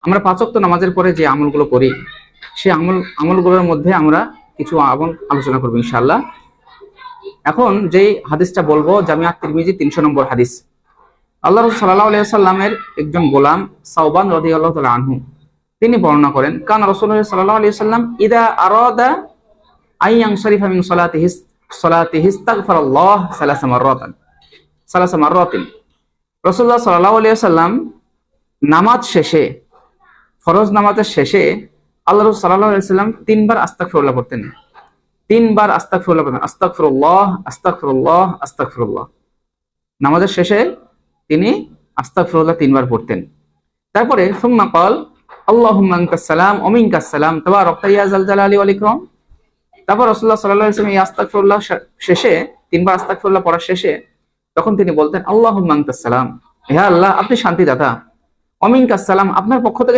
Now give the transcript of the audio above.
আমরা 5 ওয়াক্ত নামাজের পরে যে আমলগুলো করি সেই আমলগুলোর মধ্যে আমরা কিছু আমল আলোচনা করবো ইনশাআল্লাহ। এখন যেই হাদিসটা বলবো, জামিআত তিরমিজি 300 নম্বর হাদিস। আল্লাহ রাসূল সাল্লাল্লাহু আলাইহি ওয়াসাল্লামের একজন গোলাম সাওবান রাদিয়াল্লাহু তাআলা আনহু তিনি বর্ণনা করেন, কান রাসূলুল্লাহ সাল্লাল্লাহু আলাইহি ওয়াসাল্লাম ইদা আরাদা আইয়ানসারিফা মিন সালাতিহি ইস্তাগফারাল্লাহ সালাসা মাররাতিন। রাসূলুল্লাহ সাল্লাল্লাহু আলাইহি ওয়াসাল্লাম নামাজ শেষে, ফরজ নামাজের শেষে আল্লাহ রাসূল সাল্লাল্লাহু আলাইহি ওয়াসাল্লাম 3 বার আস্তাগফিরুল্লাহ পড়তেন। 3 বার আস্তাগফিরুল্লাহ পড়তেন, আস্তাগফিরুল্লাহ আস্তাগফিরুল্লাহ আস্তাগফিরুল্লাহ। নামাজের শেষে তিনি আস্তাগফিরুল্লাহ 3 বার পড়তেন। তারপরে সুম্মা ক্বাল আল্লাহুম্মা আনতাস সালাম ওয়া মিনকাস সালাম তাবারাকতা ইয়া যাল জালালি ওয়াল ইকরাম। তারপর রাসূলুল্লাহ সাল্লাল্লাহু আলাইহি ওয়াসাল্লাম এই আস্তাগফিরুল্লাহ শেষে 3 বার আস্তাগফিরুল্লাহ পড়ার শেষে তখন তিনি বলতেন, আল্লাহুম্মা আনতাস সালাম, হে আল্লাহ আপনি শান্তিদাতা, ওয়া মিনকাস সালাম আপনার পক্ষ থেকে